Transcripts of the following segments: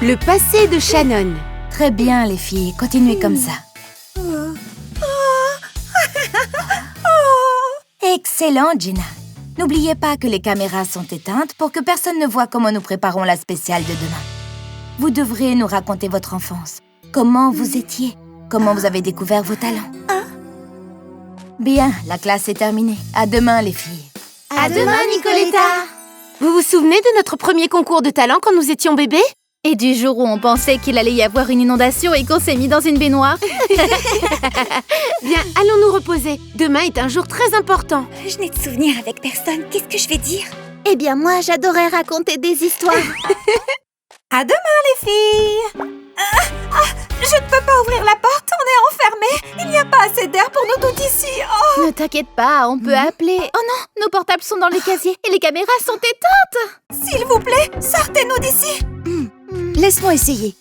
Le passé de Shannon. Très bien, les filles. Continuez comme ça. Excellent, Gina. N'oubliez pas que les caméras sont éteintes pour que personne ne voie comment nous préparons la spéciale de demain. Vous devrez nous raconter votre enfance. Comment vous étiez? Comment vous avez découvert vos talents? Bien, la classe est terminée. À demain, les filles. À demain, Nicoletta. Vous vous souvenez de notre premier concours de talent quand nous étions bébés? Et du jour où on pensait qu'il allait y avoir une inondation et qu'on s'est mis dans une baignoire. Bien, allons nous reposer. Demain est un jour très important. Je n'ai de souvenirs avec personne. Qu'est-ce que je vais dire? Eh bien, moi, j'adorais raconter des histoires. À demain, les filles! Je ne peux pas ouvrir la porte, on est enfermés. Il n'y a pas assez d'air pour nous tous ici. Oh. Ne t'inquiète pas, on peut appeler. Oh non, nos portables sont dans les casiers et les caméras sont éteintes. S'il vous plaît, sortez-nous d'ici. Laisse-moi essayer.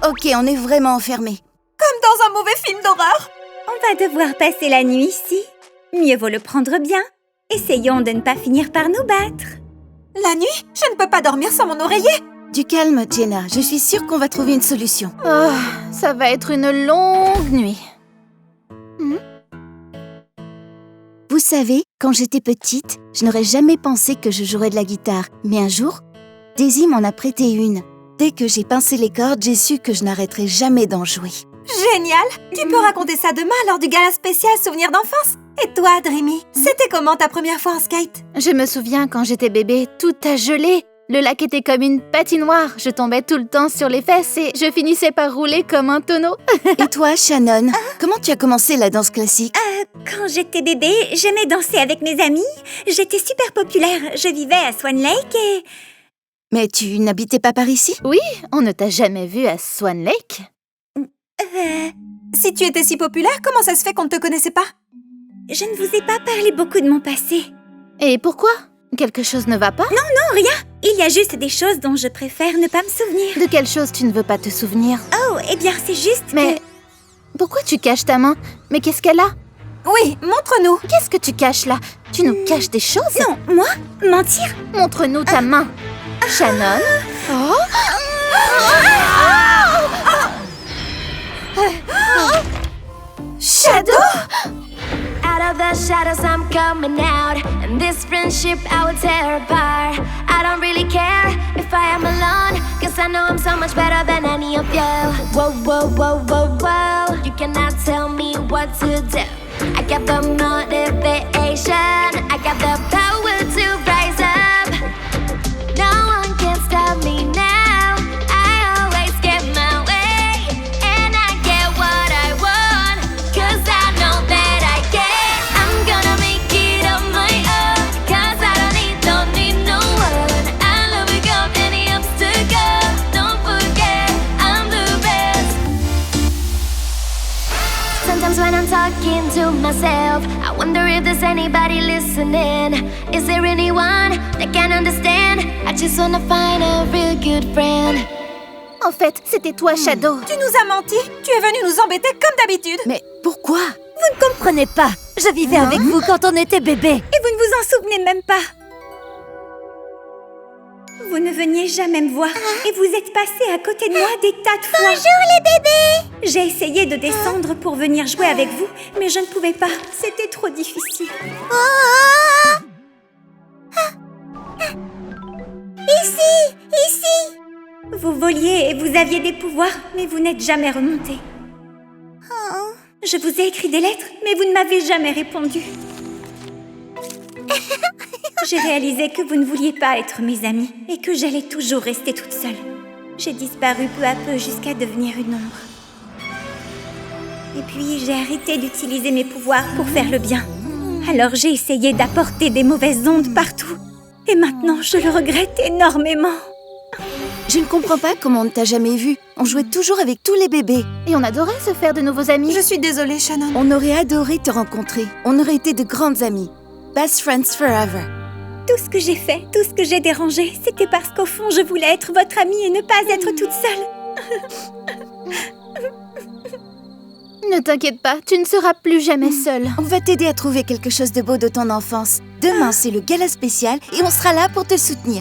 Ok, on est vraiment enfermés. Comme dans un mauvais film d'horreur. On va devoir passer la nuit ici. Mieux vaut le prendre bien. Essayons de ne pas finir par nous battre. La nuit? Je ne peux pas dormir sans mon oreiller. Du calme, Jenna. Je suis sûre qu'on va trouver une solution. Oh, ça va être une longue nuit. Vous savez, quand j'étais petite, je n'aurais jamais pensé que je jouerais de la guitare. Mais un jour, Daisy m'en a prêté une. Dès que j'ai pincé les cordes, j'ai su que je n'arrêterais jamais d'en jouer. Génial! Tu peux raconter ça demain lors du gala spécial Souvenirs d'enfance. Et toi, Dreamy, c'était comment ta première fois en skate? Je me souviens quand j'étais bébé, tout a gelé. Le lac était comme une patinoire. Je tombais tout le temps sur les fesses et je finissais par rouler comme un tonneau. Et toi, Shannon, comment tu as commencé la danse classique? Quand j'étais bébé, j'aimais danser avec mes amis. J'étais super populaire. Je vivais à Swan Lake et... Mais tu n'habitais pas par ici? Oui, on ne t'a jamais vu à Swan Lake? Si tu étais si populaire, comment ça se fait qu'on ne te connaissait pas? Je ne vous ai pas parlé beaucoup de mon passé. Et pourquoi? Quelque chose ne va pas? Non, rien. Il y a juste des choses dont je préfère ne pas me souvenir. De quelle chose tu ne veux pas te souvenir? Oh, eh bien, c'est juste Mais pourquoi tu caches ta main? Mais qu'est-ce qu'elle a? Oui, montre-nous. Qu'est-ce que tu caches là? Tu nous caches des choses? Non, moi? Mentir? Montre-nous ta main. Shannon? Shadow? Out of the shadows I'm coming out, and this friendship I will tear apart. I don't really care if I am alone, cause I know I'm so much better than any of you. Whoa, whoa, whoa, whoa, whoa, you cannot tell me what to do. I got the motivation, I got the power to rise up. No one can stop me now, I always get my way, and I get what I want, cause I know that I can. I'm gonna make it on my own, cause I don't need no one. I'll overcome any obstacle, don't forget I'm the best. Sometimes when I'm talking to myself, I wonder if there's anybody listening. Is there anyone that can understand? I just wanna find a real good friend. En fait, c'était toi, Shadow. Tu nous as menti. Tu es venu nous embêter comme d'habitude. Mais pourquoi? Vous ne comprenez pas. Je vivais avec vous quand on était bébé. Et vous ne vous en souvenez même pas. Vous ne veniez jamais me voir. Et vous êtes passé à côté de moi des tas de fois. Bonjour les bébés! J'ai essayé de descendre pour venir jouer avec vous, mais je ne pouvais pas. C'était trop difficile. Ici! Vous voliez et vous aviez des pouvoirs, mais vous n'êtes jamais remonté. Je vous ai écrit des lettres, mais vous ne m'avez jamais répondu. J'ai réalisé que vous ne vouliez pas être mes amis et que j'allais toujours rester toute seule. J'ai disparu peu à peu jusqu'à devenir une ombre. Et puis, j'ai arrêté d'utiliser mes pouvoirs pour faire le bien. Alors, j'ai essayé d'apporter des mauvaises ondes partout. Et maintenant, je le regrette énormément. Je ne comprends pas comment on ne t'a jamais vu. On jouait toujours avec tous les bébés. Et on adorait se faire de nouveaux amis. Je suis désolée, Shannon. On aurait adoré te rencontrer. On aurait été de grandes amies. Best friends forever. Tout ce que j'ai fait, tout ce que j'ai dérangé, c'était parce qu'au fond, je voulais être votre amie et ne pas être toute seule. Ne t'inquiète pas, tu ne seras plus jamais seule. On va t'aider à trouver quelque chose de beau de ton enfance. Demain, c'est le gala spécial et on sera là pour te soutenir.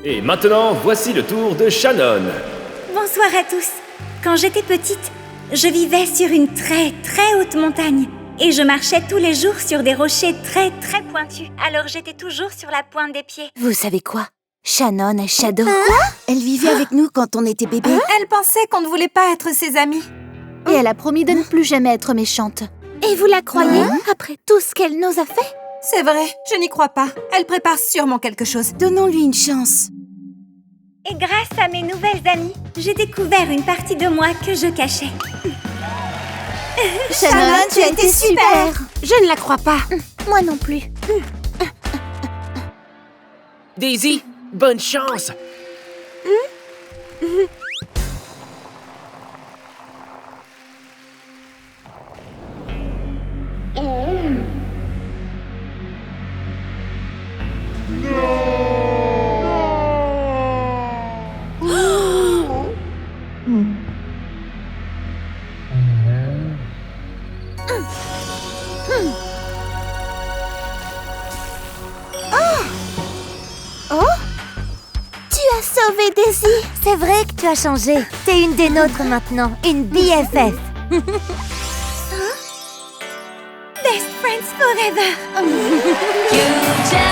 Et maintenant, voici le tour de Shannon. Bonsoir à tous. Quand j'étais petite, je vivais sur une très haute montagne. Et je marchais tous les jours sur des rochers très pointus. Alors j'étais toujours sur la pointe des pieds. Vous savez quoi? Shannon et Shadow. Elle vivait avec nous quand on était bébé. Elle pensait qu'on ne voulait pas être ses amis. Et elle a promis de ne plus jamais être méchante. Et vous la croyez après tout ce qu'elle nous a fait? C'est vrai, je n'y crois pas. Elle prépare sûrement quelque chose. Donnons-lui une chance. Et grâce à mes nouvelles amies, j'ai découvert une partie de moi que je cachais. Shannon, tu as été super! Je ne la crois pas. Moi non plus. Daisy, bonne chance! Tu as sauvé Daisy. C'est vrai que tu as changé. T'es une des nôtres maintenant, une BFF. Best friends forever! You just